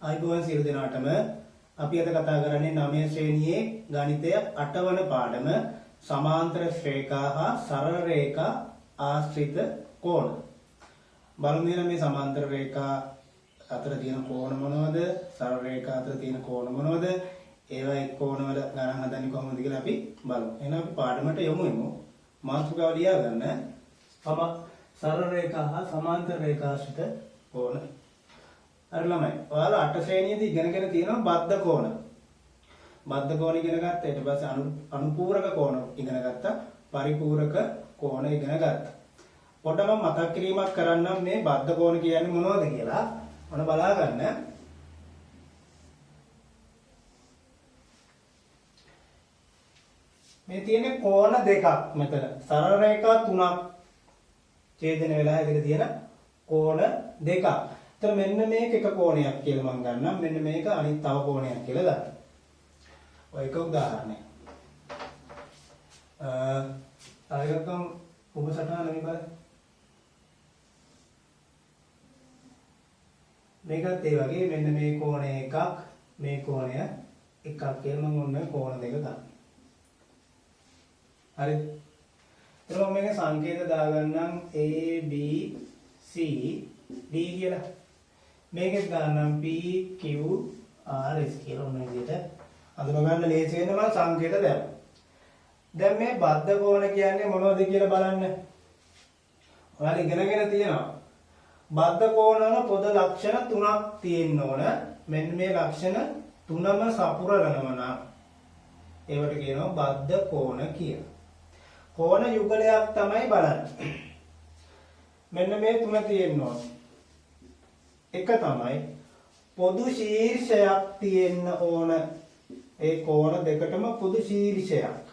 ආයිබෝවන් සියලු දෙනාටම අපි අද කතා කරන්නේ 9 ශ්‍රේණියේ ගණිතය 8 වන පාඩම සමාන්තර ශ්‍රේඛා හා සරල රේඛා ආශ්‍රිත කෝණ. බලමු මේ සමාන්තර රේඛා අතර තියෙන කෝණ මොනවද? සරල රේඛා අතර තියෙන කෝණ මොනවද? ඒවා එක් කෝණවල ගණන් හදන්නේ කොහොමද කියලා අපි බලමු. එහෙනම් අපි පාඩමට යමු. මාතෘකාව ලියා ගන්න. සරල රේඛා හා සමාන්තර රේඛා ආශ්‍රිත කෝණ. අර ළමයි ඔයාලා 8 ශ්‍රේණියේදී ඉගෙනගෙන තියෙනවා බද්ධ කෝණ. බද්ධ කෝණ ඉගෙන ගත්තා. ඊට පස්සේ අනුපූරක කෝණ ඉගෙන ගත්තා. පරිපූරක කෝණ ඉගෙන ගත්තා. පොඩ්ඩක් මම මතක් කිරීමක් කරන්නම් මේ බද්ධ කෝණ කියන්නේ මොනවද කියලා. ඔන්න බලා ගන්න. මේ තියෙන්නේ කෝණ දෙකක් මෙතන. සරල රේඛා තුනක් ඡේදන වෙලා ඉතින් තියෙන කෝණ දෙකක්. तर මෙන්න මේක එක කෝණයක් කියලා මම ගන්නම්. මෙන්න මේක අනිත් තව කෝණයක් කියලා ගන්න. ඔය එක උදාහරණයක්. ආයතන උපසටහන මේ බලන්න. මේකත් ඒ වගේ මෙන්න මේ කෝණය එකක්, මේ කෝණය එකක් කියලා මම ඔන්න කෝණ දෙක ගන්න. හරි. ඊට මම මේක සංකේත දාගන්නම් A B C D කියලා. මේකෙත් ගන්නම් P Q R S කියලා ඔන්න විදිහට අඳුන ගන්න ලේසි වෙන මම සංකේත දැම්මා. දැන් මේ බද්ධ කෝණ කියන්නේ මොනවද කියලා බලන්න. ඔයාලා ඉගෙනගෙන තියෙනවා. බද්ධ කෝණ වල පොද ලක්ෂණ තුනක් තියෙන්න ඕන. මෙන්න මේ ලක්ෂණ තුනම සපුරනවා නම් ඒවට කියනවා බද්ධ කෝණ කියලා. කෝණ යුගලයක් තමයි බලන්නේ. මෙන්න මේ තුන තියෙන්න ඕන. එක තමයි පොදු ශීර්ෂයක් තියෙන්න ඕන. ඒ කෝණ දෙකටම පොදු ශීර්ෂයක්.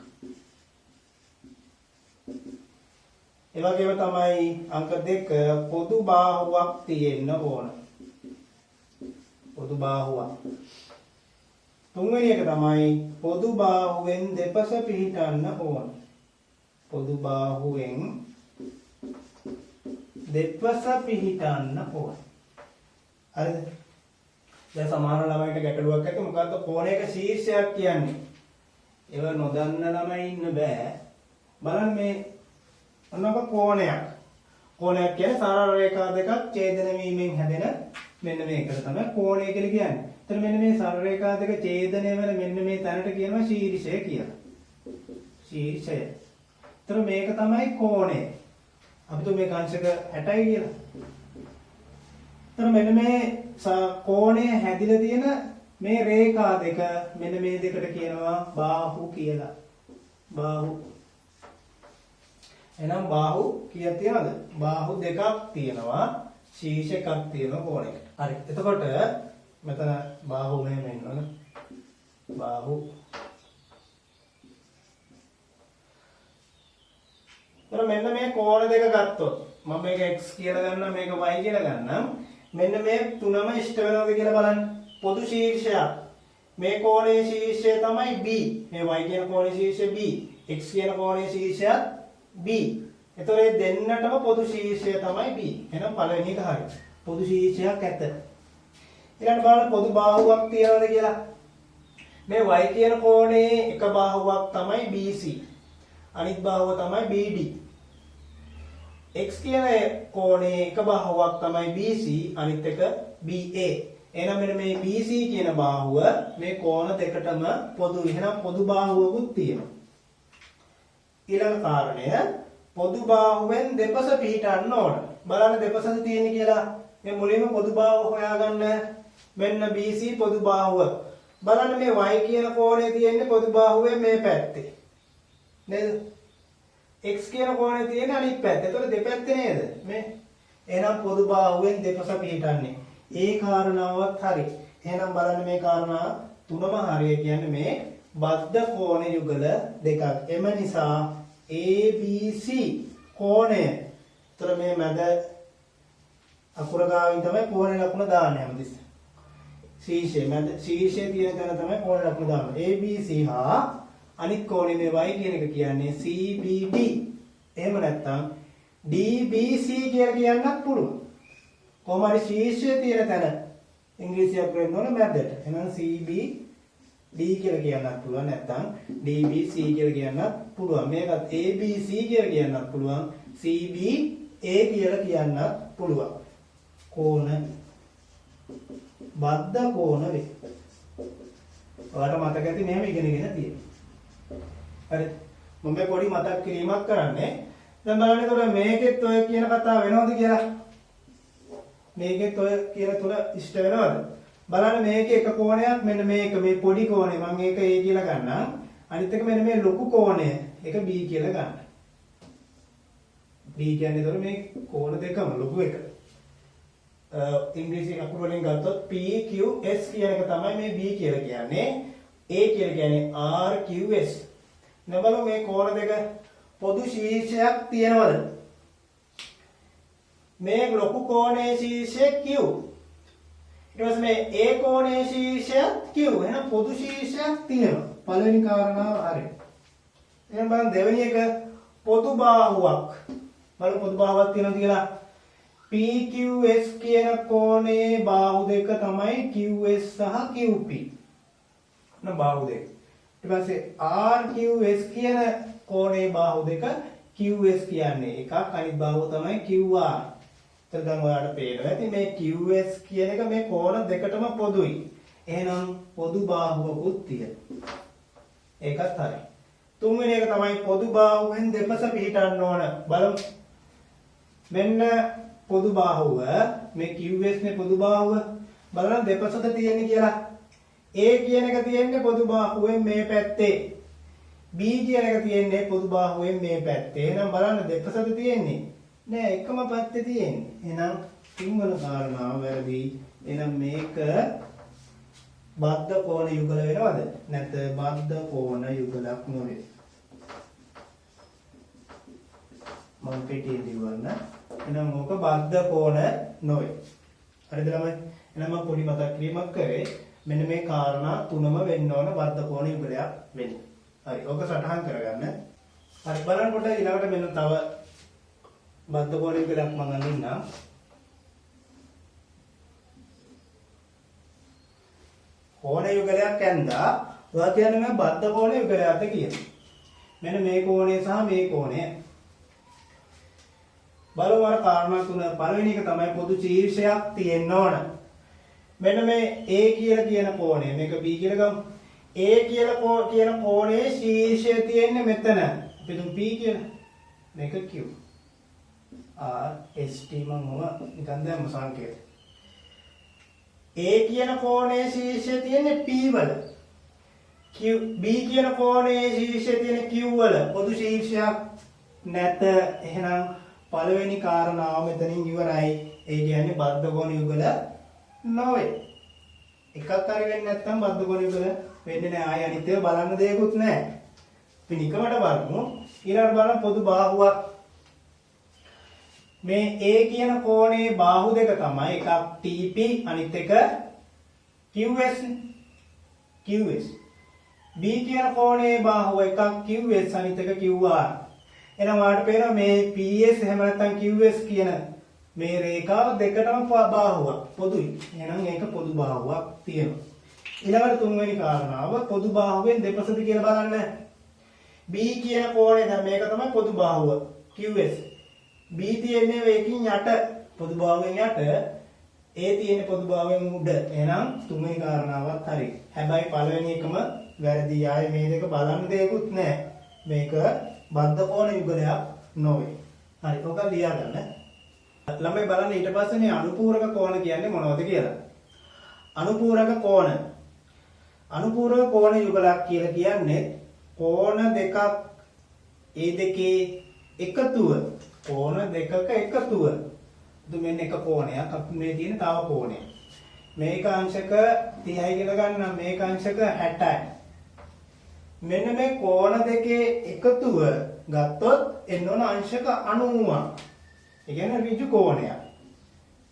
ඒ වගේම තමයි අංක 2 පොදු බාහුවක් තියෙන්න ඕන. පොදු බාහුවක්. තුන්වෙනි එක තමයි පොදු බාහුවෙන් දෙපස පිහිටන්න ඕන. පොදු බාහුවෙන් දෙපස පිහිටන්න ඕන. හරිද? දැන් සමහර ළමයිට ගැටලුවක් ඇති මොකද්ද කෝණයක ශීර්ෂයක් කියන්නේ? ඒව නොදන්න ළමයි ඉන්න බෑ. බලන්න මේ අනක කෝණයක්. කෝණයක් කියන්නේ සරල රේඛා දෙකක් ඡේදන වීමෙන් හැදෙන මෙන්න මේකට තමයි කෝණය කියලා කියන්නේ. එතන මෙන්න මේ සරල රේඛා දෙක ඡේදනය වෙන මෙන්න මේ තැනට කියනවා ශීර්ෂය කියලා. ශීර්ෂය. එතන මේක තමයි කෝණය. අපි તો මේ කාංශක 60යි කියලා. එතන මෙන්න මේ කෝණය හැදිලා තියෙන මේ රේඛා දෙක මෙන්න මේ දෙකට කියනවා බාහු කියලා. බාහු. එහෙනම් බාහු කීයක් තියෙනවද? බාහු දෙකක් තියෙනවා. ශීර්ෂ එකක් තියෙනවා කෝණයකට. හරි. එතකොට මෙතන බාහු මෙහෙම ඉන්නවනේ. බාහු. එතන මෙන්න මේ කෝණ දෙක ගත්තොත් මම මේක x කියලා ගන්නම් මේක y කියලා ගන්නම්. මෙන්න මේ තුනම ඉෂ්ට වෙනවද කියලා බලන්න. පොදු ශීර්ෂයක්. මේ කෝණයේ ශීර්ෂය තමයි B. මේ y කියන කෝණයේ ශීර්ෂය B. x කියන කෝණයේ ශීර්ෂයත් B. එතකොට මේ දෙන්නටම පොදු ශීර්ෂය තමයි B. එහෙනම් පළවෙනි එක හරියි. පොදු ශීර්ෂයක් ඇත. ඊළඟට බලන්න පොදු බාහුවක් තියනවද කියලා. මේ y කියන කෝණයේ එක බාහුවක් තමයි BC. අනිත් බාහුව තමයි BD. x කියන කෝණයේ එක බාහුවක් තමයි BC අනිත් එක BA. එහෙනම් මෙන්න මේ BC කියන බාහුව මේ කෝණ දෙකටම පොදුයි. එහෙනම් පොදු බාහුවකුත් තියෙනවා. ඊළඟ කාරණය පොදු බාහුවෙන් දෙපස පිහිටන්න ඕන. බලන්න දෙපසද තියෙන්නේ කියලා. මේ මුලින්ම පොදු බාහුව හොයාගන්න. මෙන්න BC පොදු බාහුව. බලන්න මේ y කියන කෝණය තියෙන්නේ පොදු බාහුවේ මේ පැත්තේ. නේද? x කියන කෝණය තියෙන්නේ අනිත් පැත්තේ. ඒතකොට දෙපැත්තේ නේද? මේ. එහෙනම් පොදු බාහුවෙන් දෙපස පිහිටන්නේ. ඒ කාරණාවත් හරි. එහෙනම් බලන්න මේ කාරණා තුනම හරිය කියන්නේ මේ බද්ධ කෝණ යුගල දෙකක්. එම නිසා ABC කෝණය. ඒතර මේ මැද අකුර ගාවින් තමයි කෝණ ලකුණ දාන්නේ හැමතිස්සෙම. ශීර්ෂයේ මැද ශීර්ෂයේ තියෙන තැන තමයි කෝණ ලකුණ දාන්නේ. ABC හා අනිත් කෝණේ මේ y කියන එක කියන්නේ CBD. එහෙම නැත්නම් DBC කියලා කියන්නත් පුළුවන්. කොහොම හරි ශීර්ෂයේ තියෙන තැන ඉංග්‍රීසි අකුරෙන් නෝන මැදට. එහෙනම් CB D කියලා කියන්නත් පුළුවන් නැත්නම් DBC කියලා කියන්නත් පුළුවන්. මේකත් ABC කියලා කියන්නත් පුළුවන්. CBA කියලා කියන්නත් පුළුවන්. කෝණ බද්ධ කෝණ වේ. ඔයාලට මතක ඇති මෙහෙම ඉගෙනගෙන තියෙනවා. හරි. මම පොඩි මතක් කිරීමක් කරන්නේ. දැන් බලන්න එතකොට මේකෙත් ඔය කියන කතාව වෙනවද කියලා? මේකෙත් ඔය කියන තුන ඉෂ්ට වෙනවද? බලන්න මේකේ එක කෝණයක් මෙන්න මේක මේ පොඩි කෝණය මම ඒක A කියලා ගන්නම්. අනිත් එක මෙන්න මේ ලොකු කෝණය ඒක B කියලා ගන්න. B කියන්නේ එතකොට මේ කෝණ දෙකම ලොකු එක. ඉංග්‍රීසි අකුර වලින් ගත්තොත් P Q S කියන එක තමයි මේ B කියලා කියන්නේ. A කියලා කියන්නේ R Q S. නබල මේ කෝණ දෙක පොදු ශීර්ෂයක් තියෙනවද? මේ ලොකු කෝණයේ ශීර්ෂය Q. ඊට පස්සේ මේ A කෝණයේ ශීර්ෂය Q. එහෙනම් පොදු ශීර්ෂයක් තියෙනවා. පළවෙනි කාරණාව හරි. එහෙනම් බලන්න දෙවෙනි එක පොදු බාහුවක්. බලන්න පොදු බාහුවක් තියෙනවද කියලා? PQS කියන කෝණයේ බාහු දෙක තමයි QS සහ QP. න බාහු දෙක. ඊට පස්සේ RQS කියන කෝණයේ බාහු දෙක QS කියන්නේ එකක් අනිත් බාහුව තමයි QR. එතන දැන් ඔයාලට පේනවා ඇති මේ QS කියන එක මේ කෝණ දෙකටම පොදුයි. එහෙනම් පොදු බාහුවකුත් තියෙනවා. ඒකත් හරි. තුන්වෙනි එක තමයි පොදු බාහුවෙන් දෙපස පිහිටන්න ඕන. බලමු. මෙන්න පොදු බාහුව මේ QS නේ පොදු බාහුව. බලන්න දෙපසද තියෙන්නේ කියලා. A කියන එක තියෙන්නේ පොදු බාහුවෙන් මේ පැත්තේ. B කියන එක තියෙන්නේ පොදු බාහුවෙන් මේ පැත්තේ. එහෙනම් බලන්න දෙපසද තියෙන්නේ? නෑ එකම පැත්තේ තියෙන්නේ. එහෙනම් තුන්වන කාරණාව වැරදි. එහෙනම් මේක බද්ධ කෝණ යුගල වෙනවද? නැත්නම් බද්ධ කෝණ යුගලක් නෙවෙයි. මම පිටින් දිවන්න. එහෙනම් ඕක බද්ධ කෝණ නොවේ. හරිද ළමයි? එහෙනම් මම පොඩි මතක් කිරීමක් කරේ. මෙන්න මේ කාරණා තුනම වෙන්න ඕන බද්ධ කෝණ යුගලයක් වෙන්න. හරි. ඕක සටහන් කරගන්න. හරි බලන්න පොඩ්ඩක් ඊළඟට මෙන්න තව බද්ධ කෝණ යුගලයක් මම අඳින්නම්. කෝණ යුගලයක් ඇඳා ඔයා කියන්නේ මේ බද්ධ කෝණ යුගලයක්ද කියලා. මෙන්න මේ කෝණය සහ මේ කෝණය. බලමු අර කාරණා තුන. පළවෙනි එක තමයි පොදු ශීර්ෂයක් තියෙන්න ඕන. මෙන්න මේ A කියලා කියන කෝණය මේක B කියලා ගමු. A කියලා කියන කෝණයේ ශීර්ෂය තියෙන්නේ මෙතන. අපි දුම් P කියලා. මේක Q. R S T මම නිකන් දැම්ම සංකේතය. A කියන කෝණයේ ශීර්ෂය තියෙන්නේ P වල. B කියන කෝණයේ ශීර්ෂය තියෙන්නේ Q වල. පොදු ශීර්ෂයක් නැත. එහෙනම් පළවෙනි කාරණාව මෙතනින් ඉවරයි. ඒ කියන්නේ බද්ධ කෝණ යුගල නොවේ. එකක් හරි වෙන්නේ නැත්නම් බද්ධ කෝණ යුගල වෙන්නේ නැහැ. ආය අනිත් ඒවා බලන්න දෙයක්වත් නැහැ. අපි නිකමට බලමු. ඊළඟට බලන්න පොදු බාහුවක්. මේ A කියන කෝණයේ බාහු දෙක තමයි එකක් TP අනිත් එක QS නේ. QS. B කියන කෝණයේ බාහුව එකක් QS අනිත් එක QR. එහෙනම් ඔයාලට පේනවා මේ PS එහෙම නැත්නම් QS කියන මේ රේඛාව දෙකටම බාහුවක් පොදුයි. එහෙනම් ඒක පොදු බාහුවක් තියෙනවා. ඊළඟට තුන්වෙනි කාරණාව පොදු බාහුවෙන් දෙපසද කියලා බලන්න. B කියන කෝණය දැන් මේක තමයි පොදු බාහුව QS. B තියෙන්නේ මේකින් යට පොදු බාහුවෙන් යට. A තියෙන්නේ පොදු බාහුවෙන් උඩ. එහෙනම් තුන්වෙනි කාරණාවත් හරි. හැබැයි පළවෙනි එකම වැරදි. ආයේ මේ දෙක බලන්න දෙයක්වත් නැහැ. මේක බද්ධ කෝණ යුගලයක් නොවේ. හරි. ඔක ලියා ගන්න. ළමයි බලන්න ඊට පස්සේ මේ අනුපූරක කෝණ කියන්නේ මොනවද කියලා. අනුපූරක කෝණ. අනුපූරක කෝණ යුගලක් කියලා කියන්නේ කෝණ දෙකක් ඒ දෙකේ එකතුව. කෝණ දෙකක එකතුව. මෙන්න එක කෝණයක්. අපි මේ තියෙන තව කෝණයක්. මේක අංශක 30යි කියලා ගන්නම්. මේක අංශක 60යි. මෙන්න මේ කෝණ දෙකේ එකතුව ගත්තොත් එන්න ඕන අංශක 90ක්. ඒ කියන්නේ ඍජු කෝණයක්.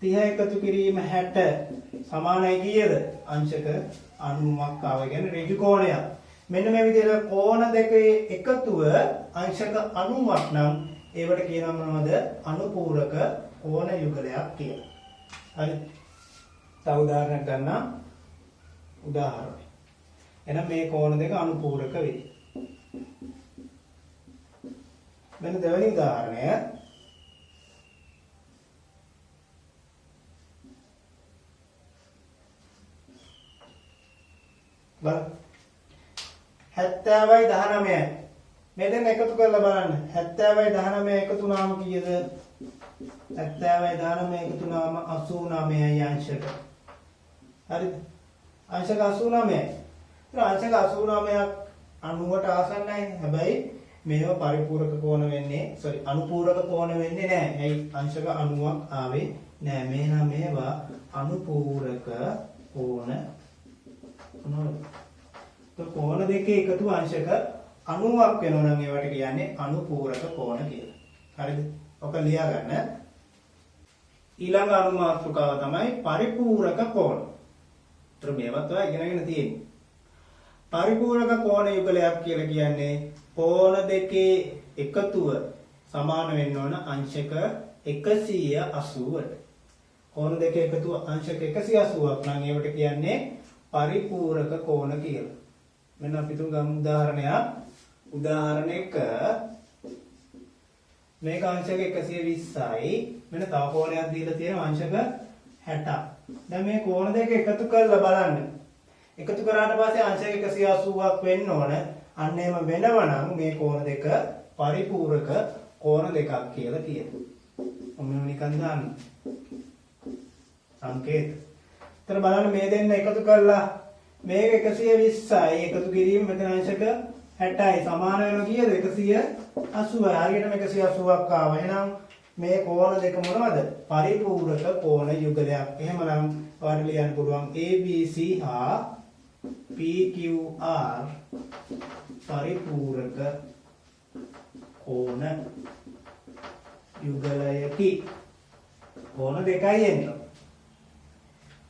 30 එකතු කිරීම 60 සමානයි කීයද? අංශක 90ක් ආව. කියන්නේ ඍජු කෝණයක්. මෙන්න මේ විදිහට කෝණ දෙකේ එකතුව අංශක 90ක් නම් ඒවට කියනවා මොනවද? අනුපූරක කෝණ යුගලයක් කියලා. හරි. තව උදාහරණයක් ගන්න. උදාහරණය. එහෙනම් මේ කෝණ දෙක අනුපූරක වෙයි. මෙන්න දෙවෙනි උදාහරණය. බලන්න. 70යි 19යි. මේ දෙන්න එකතු කරලා බලන්න. 70යි 19 එකතු වුණාම කීයද? 70යි 19 එකතු වුණාම 89යි අංශක. හරිද? අංශක 89යි. ඒත් අංශක 89ක් 90ට ආසන්නයි. හැබැයි මේව පරිපූරක කෝණ වෙන්නේ අනුපූරක කෝණ වෙන්නේ නැහැ. ඇයි? අංශක 90ක් ආවේ නැහැ. මේනා මේවා අනුපූරක කෝණ මොනවද? කෝණ දෙකේ එකතු අංශක 90ක් වෙනවා නම් ඒවට කියන්නේ අනුපූරක කෝණ කියලා. හරිද? ඔක ලියා ගන්න. ඊළඟ අනුමාත්‍රකාව තමයි පරිපූරක කෝණ. ඒතර මේවත් ඔය ඉගෙනගෙන තියෙන්නේ. පරිපූරක කෝණ යුගලයක් කියලා කියන්නේ කෝණ දෙකේ එකතුව සමාන වෙන්න ඕන අංශක 180ට. කෝණ දෙකේ එකතුව අංශක 180ක් නම් ඒවට කියන්නේ පරිපූරක කෝණ කියලා. මෙන්න අපි තුන් ගමු උදාහරණයක්. උදාහරණ 1 මේක අංශක 120යි. මෙන්න තව කෝණයක් දීලා තියෙනවා අංශක 60ක්. දැන් මේ කෝණ දෙක එකතු කරලා බලන්න. එකතු කරාට පස්සේ අංශක 180ක් වෙන්න ඕන. අන්න එහෙම වෙනවනම් මේ කෝණ දෙක පරිපූරක කෝණ දෙකක් කියලා කියනවා. ඔන්න නිකන් දාන්න. සංකේත. එතන බලන්න මේ දෙන්න එකතු කරලා මේක 120යි එකතු කිරීම මෙතන අංශක 60යි සමාන වෙනවා කීයද? 180යි. හරියටම 180ක් ආවා. එහෙනම් මේ කෝණ දෙක මොනවද? පරිපූරක කෝණ යුගලයක්. එහෙමනම් ඔයාලට ලියන්න පුළුවන් ABC හා PQR පරිපූරක කෝණ යුගලයකි. කෝණ දෙකයි එන්නේ.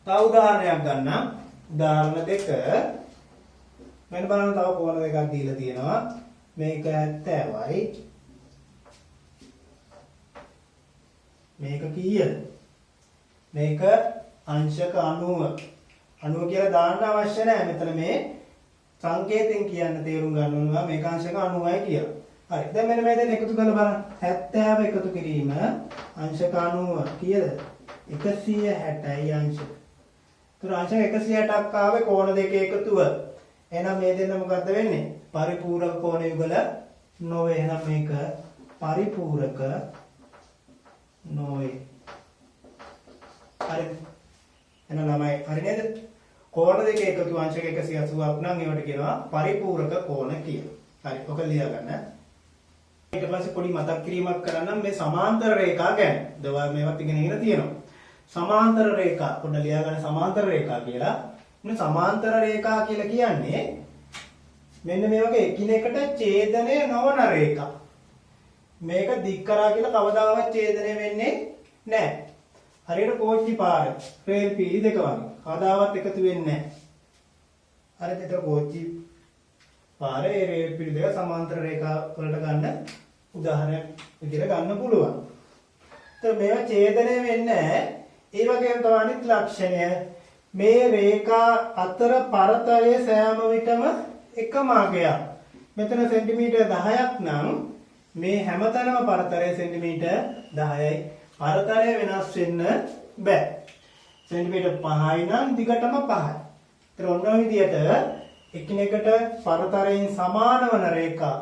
තව උදාහරණයක් ගන්නම්. උදාහරණ 2 මෙන්න බලන්න තව කෝණ දෙකක් දීලා තියෙනවා. මේක 70යි. මේක කීයද? මේක අංශක 90. 90 කියලා දාන්න අවශ්‍ය නැහැ. මෙතන මේ සංකේතයෙන් කියන්න තේරුම් ගන්න ඕනවා මේක අංශක 90යි කියලා. හරි. දැන් මෙන්න මේ දෙන්න එකතු කරලා බලන්න. 70 එකතු කිරීම අංශක 90 කීයද? 160යි අංශක. ඒතර අංශක 160ක් ආවේ කෝණ දෙකේ එකතුව. එහෙනම් මේ දෙන්න මොකද්ද වෙන්නේ? පරිපූරක කෝණ යුගල නොවේ. එහෙනම් මේක පරිපූරක නොවේ. හරි. එහෙනම් ළමයි හරි නේද? කෝණ දෙකේ එකතු අංශක 180ක් නම් ඒවට කියනවා පරිපූරක කෝණ කියලා. හරි. ඔක ලියා ගන්න. ඊට පස්සේ පොඩි මතක් කිරීමක් කරන්නම් මේ සමාන්තර රේඛා ගැන. දවා මේවත් ඉගෙනගෙන තියෙනවා. සමාන්තර රේඛා පොඩ්ඩ ලියා ගන්න සමාන්තර රේඛා කියලා. මේ සමාන්තර රේඛා කියලා කියන්නේ මෙන්න මේ වගේ එකිනෙකට ඡේදනය නොවන රේඛා. මේක දික් කරා කියලා කවදාවත් ඡේදනය වෙන්නේ නැහැ. හරියට කෝච්චි පාර, රේල් පීලි දෙක වගේ. කවදාවත් එකතු වෙන්නේ නැහැ. හරිද? ඒක කෝච්චි පාරේ රේල් පීලි දෙක සමාන්තර රේඛා වලට ගන්න උදාහරණයක් විදිහට ගන්න පුළුවන්. ඒත් මේවා ඡේදනය වෙන්නේ නැහැ. ඒ වගේම තව අනිත් ලක්ෂණය මේ රේඛා අතර පරතරය සෑම විටම එකම අගයක්. මෙතන සෙන්ටිමීටර් 10ක් නම් මේ හැමතැනම පරතරය සෙන්ටිමීටර් 10යි. පරතරය වෙනස් වෙන්න බෑ. සෙන්ටිමීටර් 5යි නම් දිගටම 5යි. ඒතර ඔන්න ඔය විදිහට එකිනෙකට පරතරයෙන් සමාන වන රේඛා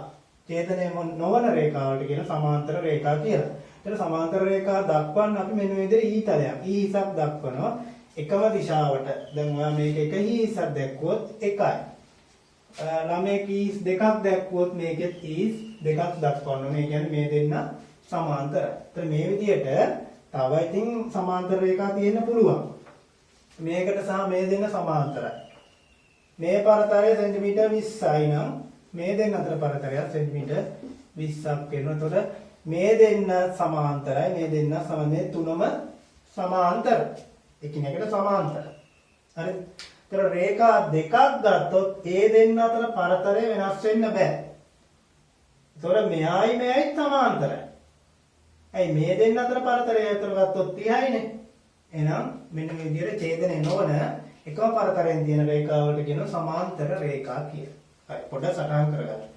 ඡේදනය නොවන රේඛාවට කියන සමාන්තර රේඛා කියලා. ඒතර සමාන්තර රේඛා දක්වන්න අපි මෙන්න මේ විදිහට ඊතලයක් ඊහිසක් දක්වනවා එකම දිශාවට. දැන් ඔයා මේක එක ඊහිසක් දැක්වුවොත් එකයි. ළමයේ ඊස් දෙකක් දැක්වුවොත් මේකෙත් ඊස් දෙකක් දක්වන්න. මේ කියන්නේ මේ දෙන්න සමාන්තරයි. ඒතර මේ විදිහට තව ඉතින් සමාන්තර රේඛා තියෙන්න පුළුවන්. මේකට සහ මේ දෙන්න සමාන්තරයි. මේ පරතරය සෙන්ටිමීටර් 20යි නම් මේ දෙන්න අතර පරතරය සෙන්ටිමීටර් 20ක් වෙනවා. එතකොට මේ දෙන්න සමාන්තරයි මේ දෙන්න සමනේ තුනම සමාන්තර. එකිනෙකට සමාන්තර. හරි. ඒතර රේඛා දෙකක් ගත්තොත් ඒ දෙන්න අතර පරතරය වෙනස් වෙන්න බෑ. ඒතර මෙයයි මෙයයි සමාන්තරයි. ඇයි මේ දෙන්න අතර පරතරය අතර ගත්තොත් 30යිනේ. එහෙනම් මෙන්න මේ විදිහට ඡේදනය නොවන එකම පරතරයෙන් තියෙන රේඛාවට කියනවා සමාන්තර රේඛා කියලා. හරි පොඩ්ඩක් සටහන් කරගන්න.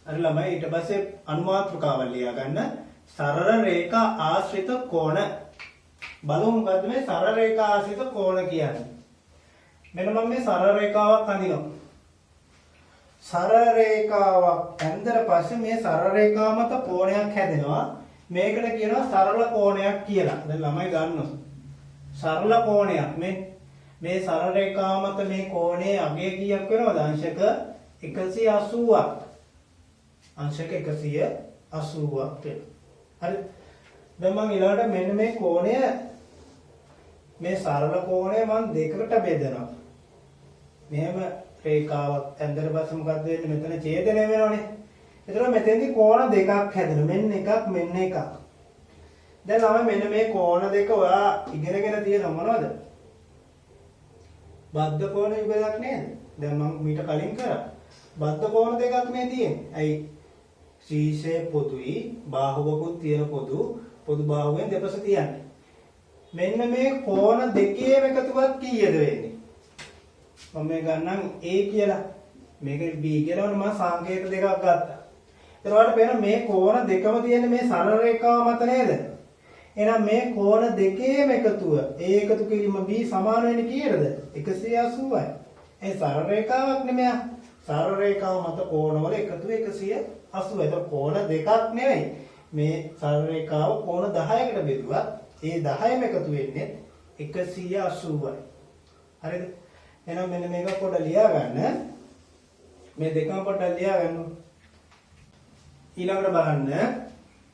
අර ළමයි ඊට පස්සේ අනුමාත්‍රකාවල් ලියා ගන්න සරල රේඛා ආශ්‍රිත කෝණ බලමු මොකද්ද මේ සරල රේඛා ආශ්‍රිත කෝණ කියන්නේ. මෙන්න මම මේ සරල රේඛාවක් අඳිනවා. සරල රේඛාවක් ඇඳලා පස්සේ මේ සරල රේඛාව මත කෝණයක් හැදෙනවා. මේකට කියනවා සරල කෝණයක් කියලා. දැන් ළමයි ගන්නවා. සරල කෝණයක් මේ සරල රේඛාව මත මේ කෝණයේ අගය කීයක් වෙනවද? අංශක 180ක්. अंशक 180ක් හරි දැන් මම ඊළඟට මෙන්න මේ කෝණය මේ සරල කෝණය මම දෙකකට බෙදනවා මෙහෙම රේඛාවක් ඇන්දර පස්සේ මොකද්ද වෙන්නේ මෙතන ඡේදනය වෙනවනේ එතකොට මෙතෙන්දී කෝණ දෙකක් හැදෙනවා මෙන්න එකක් මෙන්න එකක් දැන් ළමයි මෙන්න මේ කෝණ දෙක ඔයා ඉගෙනගෙන තියෙනව මොනවද බද්ධ කෝණ යුගයක් නේද දැන් මම මීට කලින් කරා බද්ධ කෝණ දෙකක් මේ තියෙන්නේ ඇයි ශීර්ෂය පොදුයි බාහුවකුත් තියෙන පොදු බාහුවෙන් දෙපස තියන්නේ මෙන්න මේ කෝණ දෙකේම එකතුවක් කීයද වෙන්නේ මම මේ ගන්නම් A කියලා මේක B කියලා මම සංකේත දෙකක් ගත්තා ඒකට වෙන මේ කෝණ දෙකම තියෙන්නේ මේ සරල රේඛාව මත නේද එහෙනම් මේ කෝණ දෙකේම එකතුව A එකතු කිරීම B සමාන වෙන්නේ කීයටද 180යි ඒ සරල රේඛාවක් නෙමෙයි සරල රේඛාව මත කෝණවල එකතුව 180 ඒතකොට කෝණ දෙකක් නෙවෙයි මේ සරල රේඛාව කෝණ 10කට බෙදුවා ඒ 10ම එකතු වෙන්නේ 180යි හරිද එහෙනම් මෙන්න මේක පොඩ්ඩක් ලියා ගන්න මේ දෙකම පොඩ්ඩක් ලියා ගන්න ඊළඟට බලන්න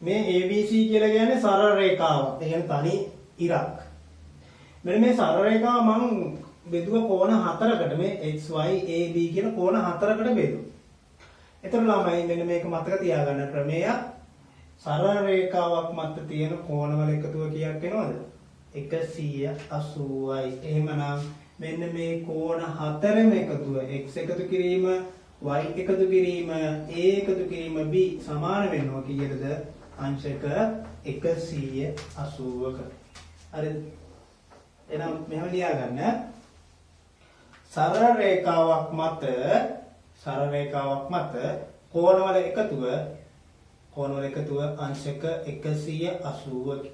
මේ ABC කියලා කියන්නේ සරල රේඛාවක් ඒ කියන්නේ තනි ඉරක් මෙන්න මේ සරල රේඛාව මම බෙදුව කෝණ 4කට මේ XY AB කියන කෝණ 4කට බෙදුවා. එතකොට ළමයි මෙන්න මේක මතක තියාගන්න ක්‍රමය සරල රේඛාවක් මත තියෙන කෝණවල එකතුව කීයක් වෙනවද? 180යි. එහෙමනම් මෙන්න මේ කෝණ 4ම එකතුව x එකතු කිරීම y එකතු කිරීම a එකතු කිරීම b සමාන වෙනවා කීයටද? අංශක 180ක. හරිද? එහෙනම් මෙහෙම ලියා ගන්න සරල රේඛාවක් මත කෝණවල එකතුව අංශක 180ක.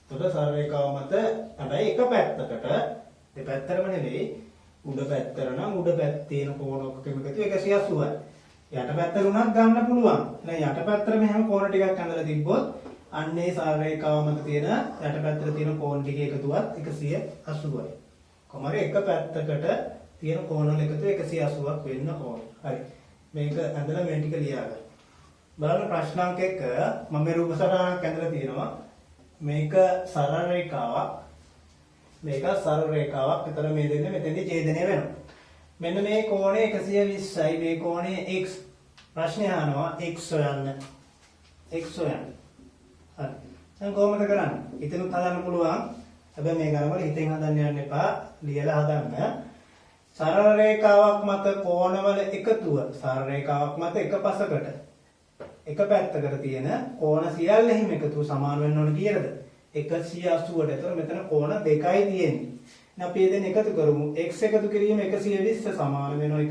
එතකොට සරල රේඛාව මත හැබැයි එක පැත්තකට දෙපැත්තටම නෙවෙයි උඩ පැත්තට නම් උඩ පැත්තේ තියෙන කෝණ ඔක්කොම එකතු 180යි. යට පැත්තට උනත් ගන්න පුළුවන්. දැන් යට පැත්තට මෙහෙම කෝණ ටිකක් අඳලා තිබ්බොත් අන්නේ සරල රේඛාව මත තියෙන යට පැත්තට තියෙන කෝණ ටික එකතුවත් 180යි. කොහමද එක පැත්තකට තියෙන කෝණවල එකතු 180ක් වෙන්න ඕනේ. හරි. මේක ඇඳලා මේ ටික ලියා ගන්න. බලන්න ප්‍රශ්නාංක 1 මම මේ රූප සටහනක් ඇඳලා තියෙනවා. මේක සරල රේඛාවක්. එතන මේ දෙන්නේ මෙතෙන්දී ඡේදනය වෙනවා. මෙන්න මේ කෝණය 120යි මේ කෝණය x. ප්‍රශ්නය අහනවා x හොයන්න. හරි. දැන් කොහොමද කරන්නේ? හිතෙනුත් හදන්න පුළුවන්. හැබැයි මේ ගණන්වල හිතෙන් හදන්න යන්න එපා. ලියලා හදන්න. සරල රේඛාවක් මත කෝණවල එකතුව සරල රේඛාවක් මත එක පසකට එක පැත්තකට තියෙන කෝණ සියල්ලෙහිම එකතුව සමාන වෙන්න ඕන කීයද 180ට. එතකොට මෙතන කෝණ දෙකයි තියෙන්නේ. දැන් අපි දෙන්න එකතු කරමු. x එකතු කිරීම 120 සමාන වෙනවා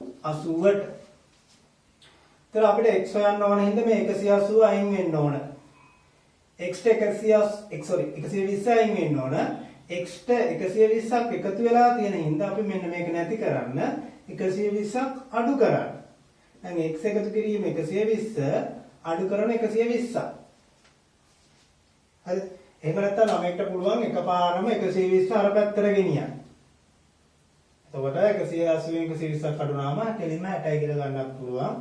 180ට. ඒතර අපිට x හොයන්න ඕන හින්දා මේ 180 අයින් වෙන්න ඕන. x ට 120 අයින් වෙන්න ඕන. x ට 120ක් එකතු වෙලා තියෙන හින්දා අපි මෙන්න මේක නැති කරන්න 120ක් අඩු කරන්න. දැන් x එකතු කිරීම 120 අඩු කරන 120ක්. හරිද? එහෙම නැත්නම් ළමෙක්ට පුළුවන් එකපාරම 120 අර පැත්තට ගෙනියන්න. එතකොට 180 120ක් අඩුනාම කෙලින්ම 60යි කියලා ගන්නත් පුළුවන්.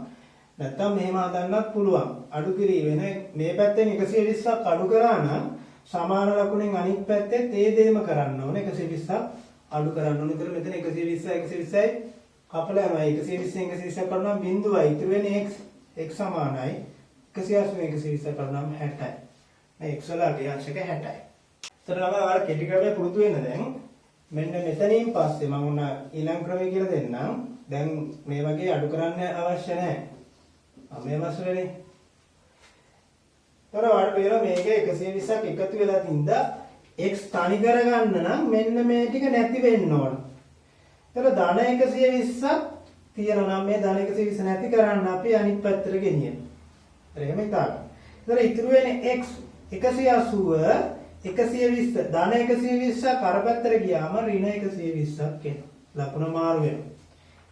නැත්නම් මෙහෙම හදන්නත් පුළුවන්. අඩු කිරීම මේ පැත්තෙන් 120ක් අඩු කරා නම් සමාන ලකුණෙන් අනිත් පැත්තෙත් ඒ දෙයම කරන්න ඕනේ. 120ක් අඩු කරන්න ඕනේ. ඒතර මෙතන 120යි කපලා යනවා. 120න් 120ක් කරනවා බිඳුවයි. ඉතුරු වෙන්නේ x සමානයි 180 120ක් කරනවා 60යි. මේ x වල අගයංශක 60යි. ඒතර ළමයි ඔයාලා කෙටි ක්‍රමයේ පුරුදු වෙන දැන් මෙන්න මෙතනින් පස්සේ මම උන ඊළඟ ක්‍රමය කියලා දෙන්නම්. දැන් මේ වගේ අඩු කරන්න අවශ්‍ය නැහැ. මේ මාසෙනේ. ඒතර ඔයාලට පේනවා මේක 120ක් එකතු වෙලා තින්දා x තනි කරගන්න නම් මෙන්න මේ ටික නැති වෙන්න ඕන. ඒතර ධන 120ක් තියෙනවා නම් මේ ධන 120 නැති කරන්න අපි අනිත් පැත්තට ගෙනියනවා. ඒතර එහෙම හිතාගන්න. ඒතර ඉතුරු වෙන්නේ x 180 120 ධන 120ක් අර පැත්තට ගියාම ඍණ 120ක් එනවා. ලකුණ මාරු වෙනවා.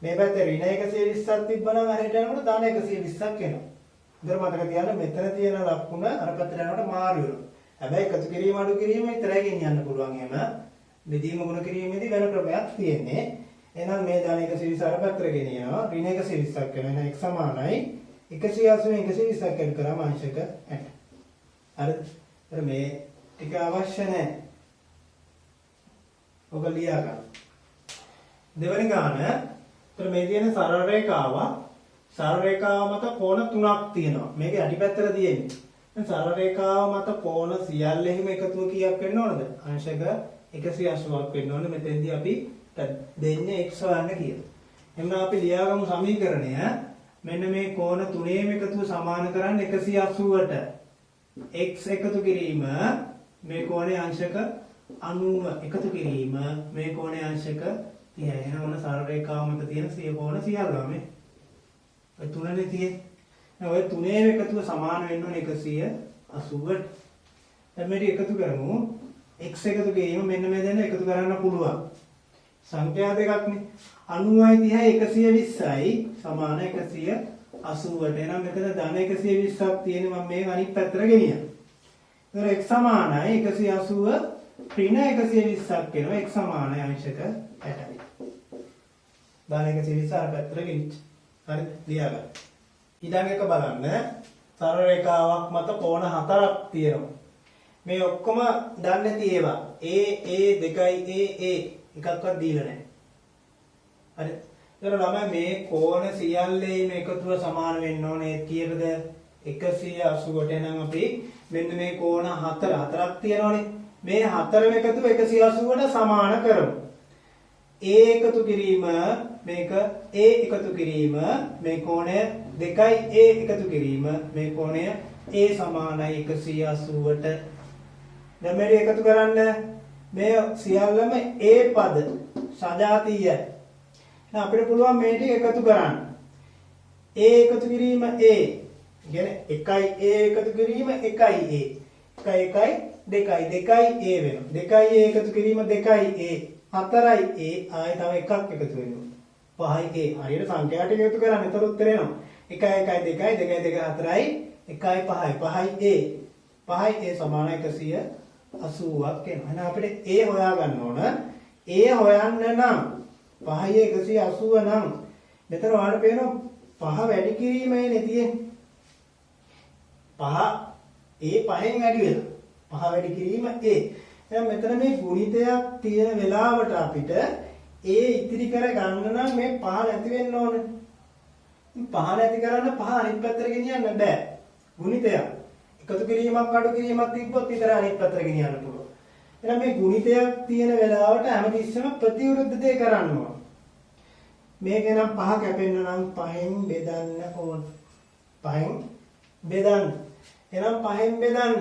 මේ පැත්තේ ඍණ 120ක් තිබ්බනම් හරියට යනකොට ධන 120ක් එනවා. ඉතින් මතක තියාගන්න මෙතන තියෙන ලකුණ අර පැත්තට යනකොට මාරු වෙනවා. හැබැයි එකතු කිරීම අඩු කිරීම විතරයි ගෙනියන්න පුළුවන්. එහෙම බෙදීම ගුණ කිරීමේදී වෙන ක්‍රමයක් තියෙන්නේ. එහෙනම් මේ ධන 120 අර පැත්තට ගෙනියනවා. ඍණ 120ක් වෙනවා. එහෙනම් x සමානයි 180 120ක් අඩු කරාම අංශක 60. හරිද? ඒතර මේ ටික අවශ්‍ය නැහැ. ඔබ ලියා ගන්න. දෙවෙනි ගාන. ඒතර මේ තියෙන සරල රේඛාව සරල රේඛාව මත කෝණ තුනක් තියෙනවා. මේක යටි පැත්තට තියෙන්නේ. දැන් සරල රේඛාව මත කෝණ සියල්ලෙහිම එකතුව කීයක් වෙන්න ඕනද? අංශක 180ක් වෙන්න ඕනේ. මෙතෙන්දී අපි දෙන්නේ x හොයන්න කියලා. එහෙනම් අපි ලියාගමු සමීකරණය. මෙන්න මේ කෝණ තුනේම එකතුව සමාන කරන්න 180ට x එකතු කිරීම මේ කෝණයේ අංශක 90 එකතු කිරීම මේ කෝණයේ අංශක 30. එහෙනම් ඔන්න සරල රේඛාව මත තියෙන සිය කෝණ සියල්ලම මේ ඔය තුනනේ තියෙන්නේ. ඔය තුනේම එකතුව සමාන වෙන්න ඕනේ 180ට. දැන් මේක එකතු කරමු. x එකතු කිරීම මෙන්න මේ දෙන්න එකතු කරන්න පුළුවන්. සංඛ්‍යා දෙකක්නේ. 90යි 30යි 120යි සමාන 180ට. එහෙනම් මෙතන ධන 120ක් තියෙන මම මේක අනිත් පැත්තට ගෙනියනවා. ඒතර x සමානයි 180 ඍණ 120ක් වෙනවා. x සමානයි අංශක 60යි. ධන 120 අර පැත්තට ගෙනිච්ච. හරිද? ලියාගන්න. ඊළඟ එක බලන්න. සරල රේඛාවක් මත කෝණ හතරක් තියෙනවා. මේ ඔක්කොම දන්නේ නැති ඒවා. a 2යි a එකක්වත් දීලා නැහැ. හරි. ඒතර ළමයි මේ කෝණ සියල්ලේම එකතුව සමාන වෙන්න ඕනේ කීයකද? 180ට. එහෙනම් අපි මෙන්න මේ කෝණ හතරක් තියෙනවනේ. මේ හතරම එකතුව 180ට සමාන කරමු. a එකතු කිරීම මේක a එකතු කිරීම මේ කෝණය 2යි a එකතු කිරීම මේ කෝණය a සමානයි 180ට. දැන් මේක එකතු කරන්න මේ සියල්ලම a පද සජාතීයයි. දැන් අපිට පුළුවන් මේ ටික එකතු කරන්න. a එකතු කිරීම a කියන්නේ 1යි a එකතු කිරීම 1යි a 1යි 2යි 2යි a වෙනවා. 2යි a එකතු කිරීම 2යි a 4යි a ආයෙ තව එකක් එකතු වෙනවා. 5යි a හරියට සංඛ්‍යා ටික එකතු කරන්න. එතකොට උත්තර එනවා 1 1 2 2 2 4යි 1යි 5යි 5යි a සමාන 180ක් එනවා. එහෙනම් අපිට a හොයාගන්න ඕන. a හොයන්න නම් 5යි 180 නම් මෙතන ඔයාලට පේනවා 5 වැඩි කිරීමයිනේ තියෙන්නේ. 5 a 5න් වැඩි වෙලා 5 වැඩි කිරීම a. දැන් මෙතන මේ ගුණිතයක් තියෙන වෙලාවට අපිට a ඉතිරි කර ගන්න නම් මේ 5 නැති වෙන්න ඕනේ. 5 නැති කරන්න 5 අනිත් පැත්තට ගෙනියන්න බෑ. ගුණිතයක් එකතු කිරීමක් අඩු කිරීමක් තිබ්බොත් විතර අනිත් පැත්තට ගෙනියන්න පුළුවන්. එහෙනම් මේ ගුණිතයක් තියෙන වෙලාවට හැමතිස්සෙම ප්‍රතිවිරුද්ධ දේ කරන්න ඕන. මේක නම් 5 කැපෙන්න නම් 5න් බෙදන්න ඕන. 5න් බෙදන්න. එහෙනම් 5න් බෙදන්න.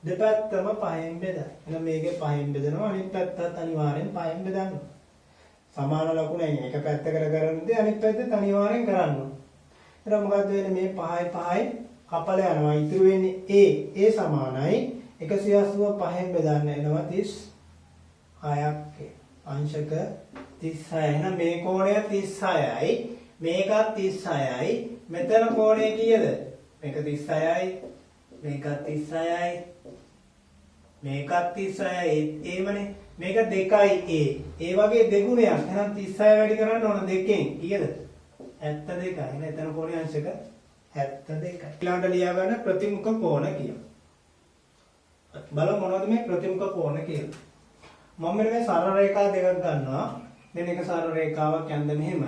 දෙපැත්තම 5න් බෙදන්න. එහෙනම් මේකේ 5න් බෙදනවා අනිත් පැත්තත් අනිවාර්යෙන් 5න් බෙදන්න. සමාන ලකුණෙන් එක පැත්තකට කරන්නේ අනිත් පැත්තේ අනිවාර්යෙන් කරන්න ඕන. ඊට මොකද වෙන්නේ මේ 5යි කපල යනවා. ඉතුරු වෙන්නේ A සමානයි 180 5න් බෙදන්න එනවා 36ක්. අංශක 36. එහෙනම් මේ කෝණය 36යි මේකත් 36යි. මෙතන කෝණය කීයද? මේක 36යි මේකත් 36යි මේකත් 36යි ඒමනේ. මේක 2යි ඒ වගේ දෙගුණයක්. එහෙනම් 36 වැඩි කරන්න ඕන දෙකෙන් කීයද? 72යි. එහෙනම් එතන කෝණය අංශක 72යි. ඊළඟට ලියා ගන්න ප්‍රතිමුඛ කෝණ කියලා. බලමු මොනවද මේ ප්‍රතිමුඛ කෝණ කියලා. මම මේ සරල රේඛා දෙකක් ගන්නවා. මෙන්න එක සරල රේඛාවක් යන්න මෙහෙම.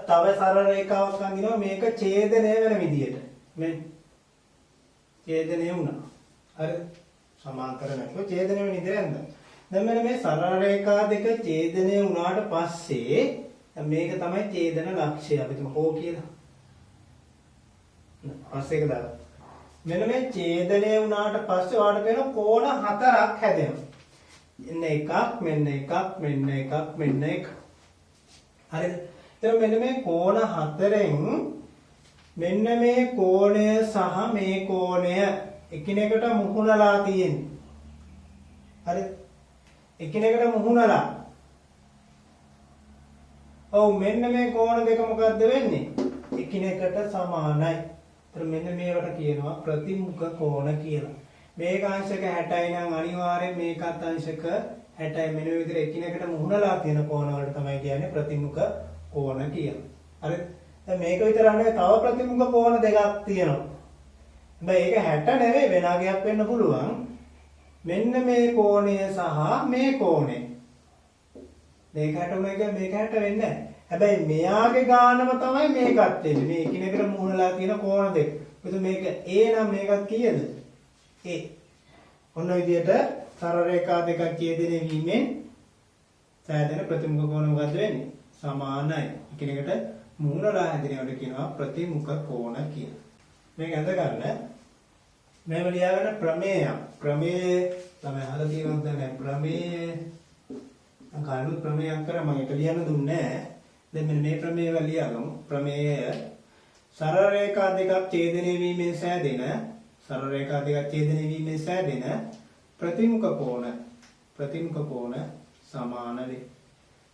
තව සරල රේඛාවක් අඳිනවා මේක ඡේදනය වෙන විදියට. මේ ඡේදනය වුණා. හරිද? සමාන්තර නැතුව ඡේදනය වෙන විදියට යන්න. දැන් මෙන්න මේ සරල රේඛා දෙක ඡේදනය වුණාට පස්සේ මේක තමයි ඡේදන ලක්ෂ්‍යය. අපි තුමු O කියලා. පස්සේ එක දාලා. මෙන්න මේ ඡේදනය වුණාට පස්සේ ඔයාලට වෙන කෝණ හතරක් හැදෙනවා. මෙන්න එකක් මෙන්න එකක් මෙන්න එකක් මෙන්න එක. හරිද? එතකොට මෙන්න මේ කෝණ හතරෙන් මෙන්න මේ කෝණය සහ මේ කෝණය එකිනෙකට මුහුණලා තියෙන්නේ. හරිද? එකිනෙකට මුහුණලා. ඔව් මෙන්න මේ කෝණ දෙක මොකද්ද වෙන්නේ? එකිනෙකට සමානයි. එතකොට මෙන්න මේවට කියනවා ප්‍රතිමුඛ කෝණ කියලා. මේක අංශක 60යි නම් අනිවාර්යෙන් මේකත් අංශක 60යි. මෙන්න මේ විදිහට එකිනෙකට මුහුණලා තියෙන කෝණ වලට තමයි කියන්නේ ප්‍රතිමුඛ කෝණ කියලා. හරිද? දැන් මේක විතර නෙවෙයි තව ප්‍රතිමුඛ කෝණ දෙකක් තියෙනවා. හැබැයි ඒක 60 නෙවෙයි වෙන අගයක් වෙන්න පුළුවන්. මෙන්න මේ කෝණය සහ මේ කෝණය. මේක 60 උනා කියන්නේ මේක 60 වෙන්නේ නැහැ. හැබැයි මෙයාගේ ගානම තමයි මේකත් වෙන්නේ. මේ එකිනෙකට මුහුණලා තියෙන කෝණ දෙක. එතකොට මේක A නම් මේකත් කීයද? A. ඔන්න විදියට සරල රේඛා දෙකක් ඡේදනය වීමෙන් සෑදෙන ප්‍රතිමුඛ කෝණ මොකද්ද වෙන්නේ? සමානයි. එකිනෙකට මුහුණලා හැදෙනවට කියනවා ප්‍රතිමුඛ කෝණ කියලා. මේක අඳ ගන්න. මේව ලියා ගන්න ප්‍රමේය. ප්‍රමේය තමයි අහලා තියෙනවද නැහැ. ප්‍රමේය අංකනුත් ප්‍රමේයක් කරා මම ඒක ලියන්න දුන්නේ නැහැ. දැන් මෙන්න මේ ප්‍රමේයව ලියගමු. ප්‍රමේය සරල රේඛා දෙකක් ඡේදනය වීමෙන් සෑදෙන සරල රේඛා දෙකක් ඡේදනය වීමෙන් සෑදෙන ප්‍රතිමුඛ කෝණ සමාන වේ.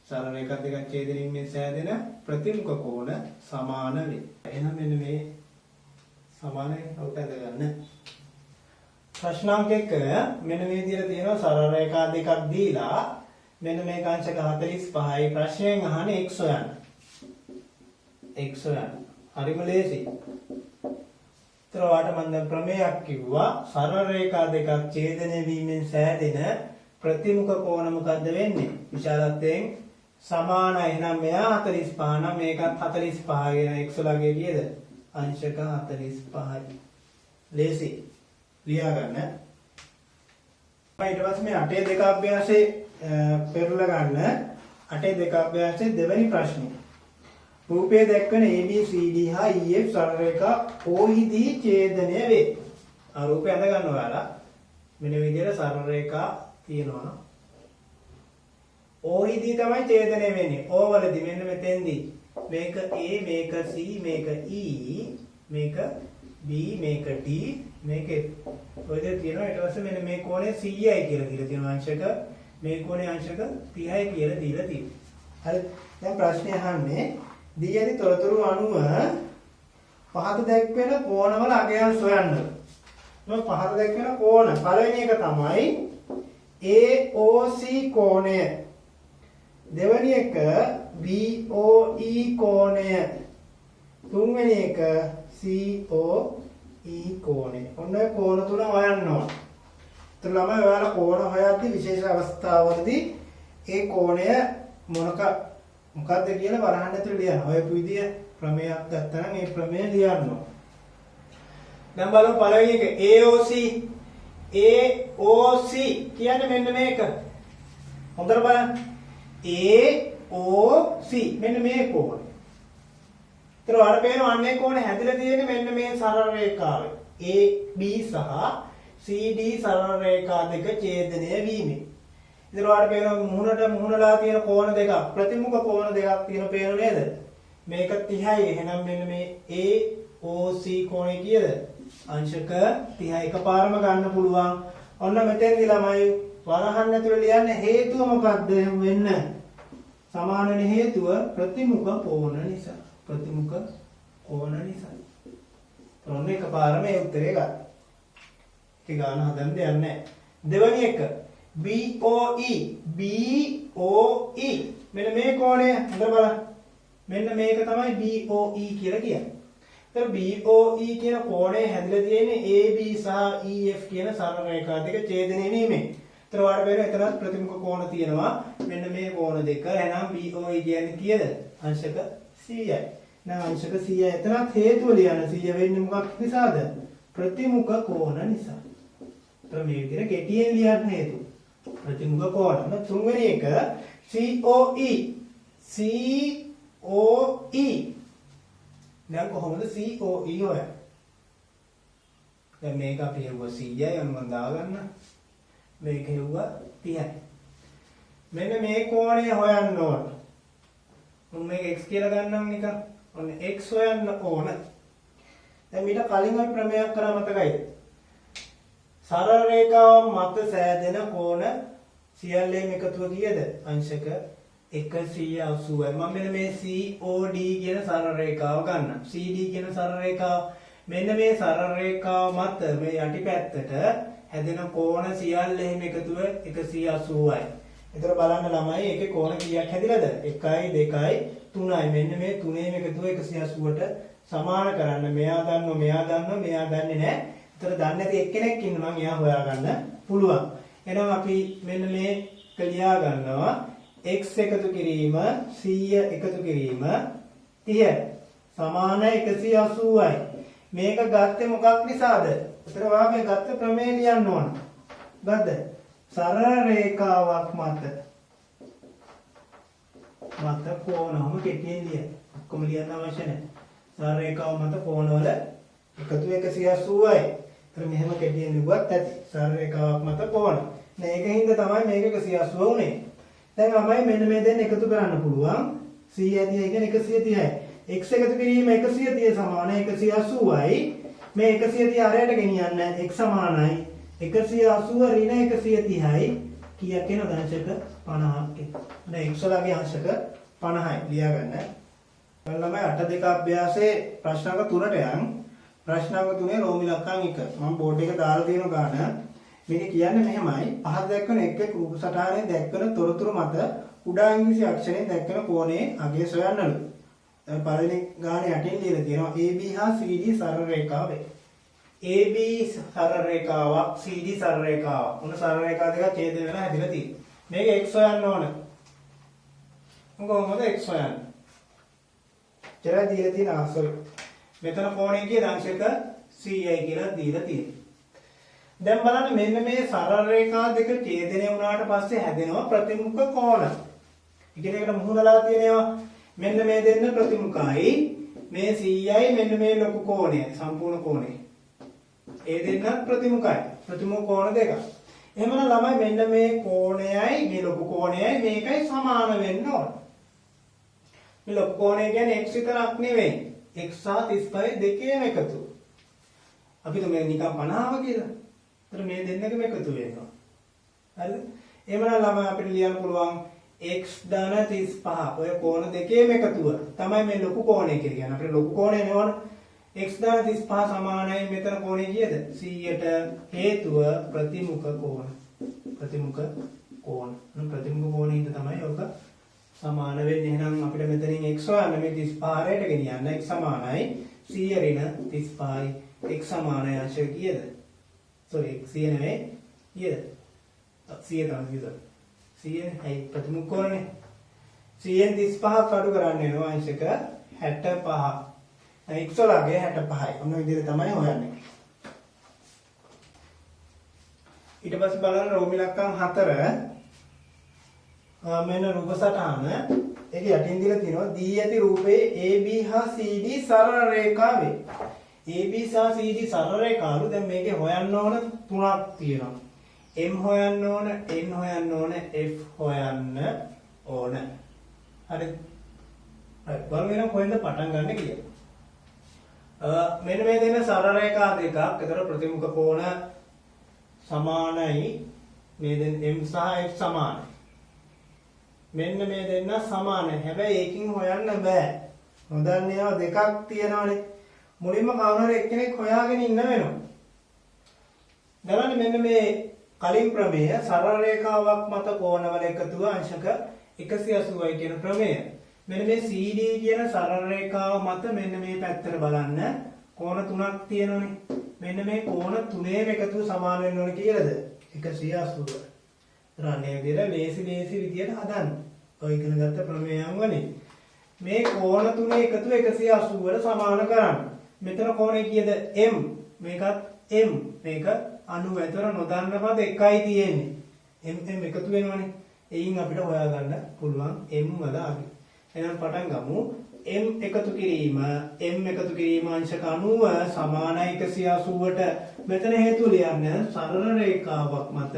සරල රේඛා දෙකක් ඡේදනය වීමෙන් සෑදෙන ප්‍රතිමුඛ කෝණ සමාන වේ. එහෙනම් මෙන්න මේ සමානයි උට අද ගන්න. ප්‍රශ්නාංක 1 මෙන්න මේ විදිහට තියෙනවා සරල රේඛා දෙකක් දීලා මෙන්න මේක අංශක 45යි ප්‍රශ්නයෙන් අහන්නේ x හොයන්න. x හොයන්න. හරිම ලේසි. ඒතර වාට මම දැන් ප්‍රමේයක් කිව්වා සරල රේඛා දෙකක් ඡේදනය වීමෙන් සෑදෙන ප්‍රතිමුඛ කෝණ මොකද්ද වෙන්නේ? විශාලත්වයෙන් සමානයි. එහෙනම් මෙයා 45 නම් මේකත් 45 කියන x ලගේ කීයද? අංශක 45යි. ලේසි. ලියා ගන්න. ඊට පස්සේ මේ 8 දෙක අභ්‍යාසයේ පෙරලා ගන්න 8 දෙක අභ්‍යාසයේ දෙවෙනි ප්‍රශ්නේ. රූපයේ දැක්වෙන ABCD හා EF සරල රේඛා OEදී ඡේදනය වේ. ආ රූපය අඳ ගන්න ඔයාලා. මෙන්න විදිහට සරල රේඛා තියෙනවා. OEදී තමයි ඡේදනය වෙන්නේ. O වලදී මෙන්න මෙතෙන්දී මේක A මේක C මේක E මේක B මේක D මේක F. ඔය දෙක තියෙනවා. ඊට පස්සේ මෙන්න මේ කෝණය 100යි කියලා දීලා තියෙනවා අංශක. මේ කෝණය අංශක 30යි කියලා දීලා තියෙනවා. හරි. දැන් ප්‍රශ්නේ අහන්නේ දී ඇති තොරතුරු අනුව පහත දැක්වෙන කෝණවල අගයන් සොයන්න. මේ පහත දැක්වෙන කෝණ පළවෙනි එක තමයි AOC කෝණය. දෙවෙනි එක BOE කෝණය. තුන්වෙනි එක COE කෝණය. ඔන්න කෝණ තුන හොයන්න ඕන. ඒතර ළමයි ඔයාලා කෝණ හොයද්දී විශේෂ අවස්ථාවලදී ඒ කෝණය මොකක්ද කියලා වරහන් ඇතුලේ ලියන්න. ඔය විදිය ප්‍රමේයක් ගත්තා නම් ඒ ප්‍රමේය ලියන්න ඕන. දැන් බලමු පළවෙනි එක AOC. AOC කියන්නේ මෙන්න මේක. හොඳට බලන්න. AOC මෙන්න මේ කෝණය. ඒතර ඔයාලට පේනවා අන්නේ කෝණය හැදිලා තියෙන්නේ මෙන්න මේ සරල රේඛාවේ. AB සහ CD සරල රේඛා දෙක ඡේදනය වීමෙන්. ඉතින් ඔයාලට පේනවා මුහුණට මුහුණලා තියෙන කෝණ දෙකක් ප්‍රතිමුඛ කෝණ දෙකක් තියෙන පේනව නේද? මේක 30යි. එහෙනම් මෙන්න මේ AOC කෝණය කීයද? අංශක 30 එකපාරම ගන්න පුළුවන්. ඔන්න මෙතෙන්දී ළමයි වරහන් ඇතුලේ ලියන්න හේතුව මොකද්ද වෙන්න? සමාන වෙන හේතුව ප්‍රතිමුඛ කෝණ නිසා. ප්‍රතිමුඛ කෝණ නිසා. ඔන්න එකපාරම මේ උත්තරේ ගන්න. ඒක ගන්න හදන්න දෙයක් නැහැ. දෙවැනි එක BOE BOE මෙන්න මේ කෝණය හොඳට බලන්න. මෙන්න මේක තමයි BOE කියලා කියන්නේ. ඒතර BOE කියන කෝණය හැදිලා තියෙන්නේ AB සහ EF කියන සරල රේඛා දෙක ඡේදනය වීමෙන්. ඒතර ඔයාලට පේනවා එතනත් ප්‍රතිමුඛ කෝණ තියෙනවා. මෙන්න මේ කෝණ දෙක. එහෙනම් BOE කියන්නේ කීයද? අංශක 100යි. එහෙනම් අංශක 100යි. එතනත් හේතුව ලියන්න. 100 වෙන්නේ මොකක් නිසාද? ප්‍රතිමුඛ කෝණ නිසා. ඒතර මේ විදිහට කෙටියෙන් ලියන්න හේතුව. ප්‍රතිමුඛ කෝණ. තුන්වෙනි එක COE COE දැන් කොහොමද COE හොයන්නේ? දැන් මේක අපි හෙව්වා 100යි අනුව දාගන්න. මේක හෙව්වා 30යි. මෙන්න මේ කෝණය හොයන්න ඕන. මම මේක x කියලා ගන්නම් නිකන්. ඔන්න x හොයන්න ඕන. දැන් මීට කලින් අපි ප්‍රමේයක් කරා මතකයිද? සරල රේඛාව මත සෑදෙන කෝණ සියල්ලේම එකතුව කීයද? අංශක 180යි. මම මෙන්න මේ COD කියන සරල රේඛාව ගන්නම්. CD කියන සරල රේඛාව මෙන්න මේ සරල රේඛාව මත මේ යටිපැත්තට හැදෙන කෝණ සියල්ලෙහිම එකතුව 180යි. ඒතර බලන්න ළමයි ඒකේ කෝණ කීයක් හැදිලාද? 1යි 2යි 3යි. මෙන්න මේ තුනේම එකතුව 180ට සමාන කරන්න. මෙයා දන්නවා මෙයා දන්නේ නැහැ. ඒතර දන්නේ නැති එක්කෙනෙක් ඉන්නවා නම් එයා හොයාගන්න පුළුවන්. එහෙනම් අපි මෙන්න මේ ලියා ගන්නවා x එකතු කිරීම 100 එකතු කිරීම 30 සමාන 180යි. මේක ගත්තේ මොකක් නිසාද? ඒතර ඔයා මේ ගත්ත ප්‍රමේය ලියන්න ඕන. ගත්ත සරල රේඛාවක් මත කෝණම කෙටියෙන් ලියන්න. ඔක්කොම ලියන්න අවශ්‍ය නැහැ. සරල රේඛාව මත කෝණවල එකතු 180යි. ඒතර මෙහෙම කෙටියෙන් ලිව්වත් ඇති. සරල රේඛාවක් මත කෝණ. මේකින්ද තමයි මේක 180 උනේ. දැන් අපි මෙන්න මේ දෙන්න එකතු කරන්න පුළුවන් 100 කියන්නේ 130යි. x එකතු කිරීම 130 සමාන 180යි. මේ 130 අරයට ගෙනියන්න x සමානයි 180 ඍණ 130යි. කීයක් එනවද? අංශක 50ක්. දැන් x වලගේ අංශක 50යි ලියා ගන්න. ළමයි 8 2 අභ්‍යාසයේ ප්‍රශ්නාංක 3ට යන්. ප්‍රශ්නාංක 3 රෝමි ලක්කම් 1. මම බෝඩ් එක දාලා තියෙන ගාන මේක කියන්නේ මෙහෙමයි. පහත දැක්වෙන එක් රූප සටහනේ දැක්වෙන තොරතුරු මත කුඩා ඉංග්‍රීසි අක්ෂරයෙන් දැක්වෙන කෝණයේ අගය සොයන්නලු. දැන් පළවෙනි ගානේ යටින් ලියලා තියෙනවා AB හා CD සරල රේඛාව වේ. AB සරල රේඛාවක් CD සරල රේඛාවක්. උන සරල රේඛා දෙක ඡේද වෙලා හැදිලා තියෙනවා. මේක x හොයන්න ඕන. කොහොමද x හොයන්නේ? ජරා දීලා තියෙන ආසල. මෙතන කෝණය කීයද? අංශක 100යි කියලා දීලා තියෙනවා. දැන් බලන්න මෙන්න මේ සරල රේඛා දෙක ඡේදනය වුණාට පස්සේ හැදෙනවා ප්‍රතිමුඛ කෝණ. ඉගෙනකට මුහුණලා තියෙනවා. මෙන්න මේ දෙන්න ප්‍රතිමුඛයි. මේ 100යි මෙන්න මේ ලොකු කෝණය සම්පූර්ණ කෝණය. ඒ දෙන්නත් ප්‍රතිමුඛයි. ප්‍රතිමුඛ කෝණ දෙක. එහෙමනම් ළමයි මෙන්න මේ කෝණයයි මේ ලොකු කෝණයයි මේකයි සමාන වෙන්න ඕන. මේ ලොකු කෝණය කියන්නේ x විතරක් නෙවෙයි. x සහ 35 දෙකේම එකතු. අපි තුමේ නිකන් 50ව කියලා. ඒතර මේ දෙන්නකම එකතු වෙනවා. හරිද? එහෙමනම් ළමයි අපිට ලියන්න පුළුවන් x ධන 35. ඔය කෝණ දෙකේම එකතුව තමයි මේ ලොකු කෝණය කියලා කියන්නේ. අපිට ලොකු කෝණය නෙවන x ධන 35 සමානයි මෙතන කෝණය කීයද? 100ට. හේතුව ප්‍රතිමුඛ කෝණ. ප්‍රතිමුඛ කෝණ. ප්‍රතිමුඛ කෝණින්ද තමයි ඔක සමාන වෙන්නේ. එහෙනම් අපිට මෙතනින් x හොයන්න මේ 35 රේට ගෙනියන්න. x සමානයි 100 ඍණ 35යි. x සමානයි අංශක කීයද? sorry x නෙවෙයි කීයද? 100 තමයි කීයද? 100 යි ප්‍රතිමුඛ කෝණනේ. 100න් 35ක් අඩු කරන්න වෙනවා අංශක 65. x වලගේ 65යි. ඔන්න විදිහට තමයි හොයන්නේ. ඊට පස්සේ බලන්න රෝමි ලක්කම් 4 මෙන්න රූප සටහන ඒක යටින් දීලා තියෙනවා දී ඇති රූපේ AB හා CD සරල රේඛාවේ AB සහ CD සරල රේඛාවලු දැන් මේකේ හොයන්න ඕන තුනක් තියෙනවා m හොයන්න ඕන, n හොයන්න ඕන, f හොයන්න ඕන. හරි. බලන්න කොහෙන්ද පටන් ගන්න කියලා. මෙන්න මේ දෙන සරල රේඛා දෙකක්. ඒතර ප්‍රතිමුඛ කෝණ සමානයි. මේ දෙන m සහ f සමානයි. මෙන්න මේ දෙන්න සමානයි. හැබැයි ඒකින් හොයන්න බෑ. නොදන්නේ ඒවා දෙකක් තියෙනවානේ. මුලින්ම කවුරු හරි එක්කෙනෙක් හොයාගෙන ඉන්න වෙනවා. බලන්න මෙන්න මේ කලින් ප්‍රමේය සරල රේඛාවක් මත කෝණවල එකතුව අංශක 180යි කියන ප්‍රමේය. මෙන්න මේ CD කියන සරල රේඛාව මත මෙන්න මේ පැත්තට බලන්න කෝණ තුනක් තියෙනවනේ. මෙන්න මේ කෝණ තුනේම එකතුව සමාන වෙන්න ඕනේ කියලාද? 180. රන්නේ විදිහට ලේසි විදියට හදන්න. ඔය ඉගෙන ගත්ත ප්‍රමේයයන් වලින් මේ කෝණ තුනේ එකතුව 180ට සමාන කරන්න. මෙතන කෝණය කීයද? m. මේකත් m. මේක 90. ඒතර නොදන්න පද එකයි තියෙන්නේ. m එකතු වෙනවනේ. එයින් අපිට හොයාගන්න පුළුවන් m වල ආගි. එහෙනම් පටන් ගමු. m එකතු කිරීම අංශක 90 සමානයි 180ට. මෙතන හේතුව ලියන්න සරල රේඛාවක් මත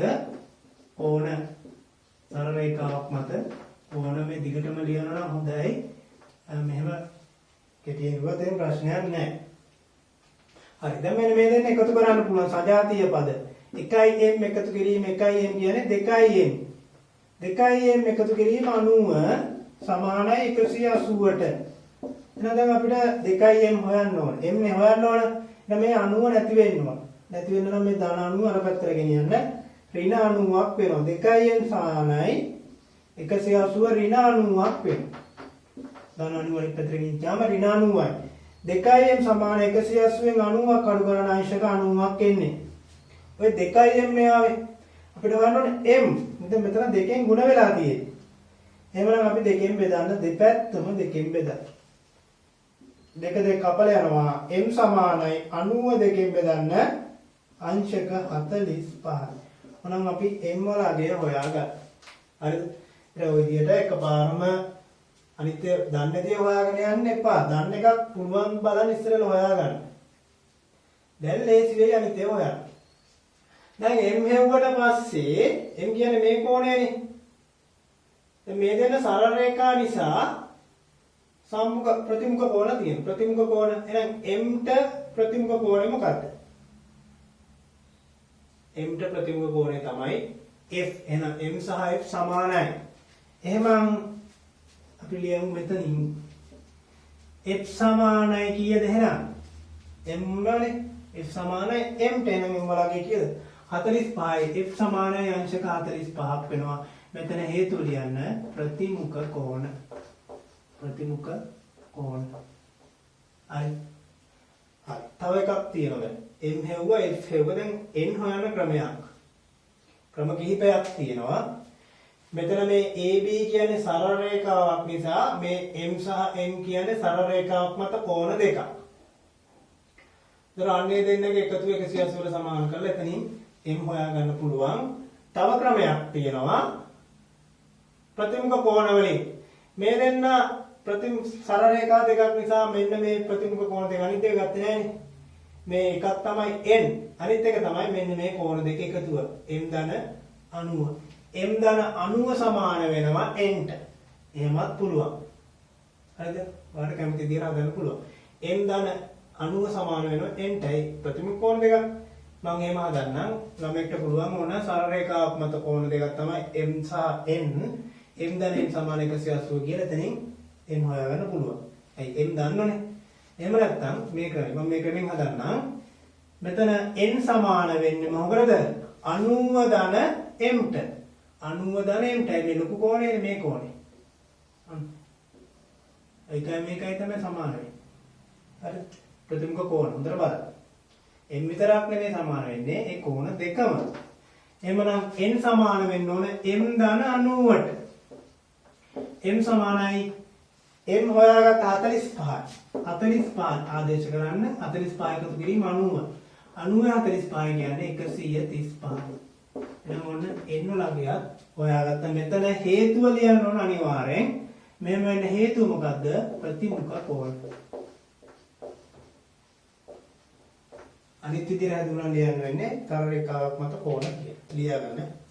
කෝණ මේ දිගටම ලියනවා නම් හොඳයි. මෙහෙම කෙටියෙන් ගියොත් එහෙම ප්‍රශ්නයක් නැහැ. හරි. දැන් මෙන්න මේ දෙන්න එකතු කරන්න පුළුවන් සජාතීය පද. 1m එකතු කිරීම 1m කියන්නේ 2m. 2m එකතු කිරීම 90 සමානයි 180ට. එහෙනම් දැන් අපිට 2m හොයන්න ඕන. m නේ හොයන්න ඕන. එහෙනම් මේ 90 නැති වෙන්න ඕන. නැති වෙන්න නම් මේ ධන 90 අර පැත්තට ගෙනියන්න. ඍණ 90ක් වෙනවා. 2m සමානයි 180 ඍණ 90ක් වෙනවා. ධන 90 වලින් පැත්තට ගෙනිච්චාම ඍණ 90යි. 2m සමාන 180න් 90ක් අඩු කරන අංශක 90ක් එන්නේ. ඔය 2m නේ ආවේ. අපිට හොයන්න ඕනේ m. දැන් මෙතන දෙකෙන් ගුණ වෙලා තියෙන්නේ. එහෙමනම් අපි දෙකෙන් බෙදන්න දෙපැත්තම දෙකෙන් බෙදන්න. දෙක කපල යනවා. m සමානයි 90 දෙකෙන් බෙදන්න අංශක 45. එහෙනම් අපි m වල අගය හොයාගන්න. හරිද? ඊට ඔය විදිහට එකපාරම අනිත් දන්නේ දේ හොයාගෙන යන්න එපා. දන්න එකක් පුළුවන් බලන්න ඉස්සරලා හොයාගන්න. දැන් ලේසි වෙයි අනිත් ඒවා හොයන්න. දැන් m හෙව්වට පස්සේ m කියන්නේ මේ කෝණයනේ. දැන් මේ දෙන සරල රේඛා නිසා සම්මුඛ ප්‍රතිමුඛ කෝණ තියෙනවා. ප්‍රතිමුඛ කෝණ එහෙනම් m ට ප්‍රතිමුඛ කෝණය මොකක්ද? m ට ප්‍රතිමුඛ කෝණය තමයි f. එහෙනම් m සහ f සමානයි. එහෙනම් අපි ලියමු මෙතනින් f සමානයි කීයද එහෙනම්? m වලනේ f සමානයි m ට. එහෙනම් m වලගේ කීයද? 45යි. f සමානයි අංශක 45ක් වෙනවා. මෙතන හේතු ලියන්න ප්‍රතිමුඛ කෝණ. හරි. තව එකක් තියෙනවා. m හෙව්වා f හෙව්වා. දැන් n හොයන ක්‍රමයක්. ක්‍රම කිහිපයක් තියෙනවා. මෙතන මේ AB කියන්නේ සරල රේඛාවක් නිසා මේ m සහ n කියන්නේ සරල රේඛාවක් මත කෝණ දෙකක්. ඒතර අන්නේ දෙන්නගේ එකතුව 180ට සමාන කරලා එතනින් m හොයාගන්න පුළුවන්. තව ක්‍රමයක් තියෙනවා. ප්‍රතිමුඛ කෝණ වලින් මේ දෙන්න සරල රේඛා දෙකක් නිසා මෙන්න මේ ප්‍රතිමුඛ කෝණ දෙක අනිත් එක ගත්තේ නෑනේ. මේ එකක් තමයි n අනිත් එක තමයි මෙන්න මේ කෝණ දෙක එකතුව m ධන 90. m ධන 90 සමාන වෙනවා n ට. එහෙමත් පුළුවන්. හරිද? ඔයාලට කැමති විදිහට හදන්න පුළුවන්. m ධන 90 සමාන වෙනවා n ටයි ප්‍රතිමුඛ කෝණ දෙකක්. මම එහෙම හදන්නම්. ළමෙක්ට පුළුවන් ඕන සරල රේඛාවක් මත කෝණ දෙකක් තමයි m සහ n. m ධන n සමාන 180 කියලා එතනින් n හොයාගන්න පුළුවන්. ඇයි m දන්නවනේ. එහෙම නැත්නම් මේ ක්‍රමය මම මේ ක්‍රමෙන් හදන්නම්. මෙතන n සමාන වෙන්නේ මොකටද? 90 ධන m ට. 90 ධන m ටයි මේ ලොකු කෝණය මේ කෝණය. මේකයි තමයි සමාන වෙන්නේ. හරි. ප්‍රතිමුඛ කෝණ හොඳට බලන්න. m විතරක් නෙමෙයි සමාන වෙන්නේ ඒ කෝණ දෙකම. එහෙමනම් n සමාන වෙන්න ඕන m ධන 90ට. m සමානයි m හොයාගත්ත 45. 45 ආදේශ කරන්න 45 එකතු කිරීම 90. 90 45 කියන්නේ 135. එහෙනම් ඔන්න n වලගියත් හොයාගත්ත. මෙතන හේතුව ලියන්න ඕන අනිවාර්යෙන්. මෙහෙම වෙන්න හේතුව මොකද්ද? ප්‍රතිමුඛ කෝණ. අනිත් විදිහට හඳුනන ලියන්න වෙන්නේ තව රේඛාවක් මත කෝණ කියලා. ලියා ගන්න.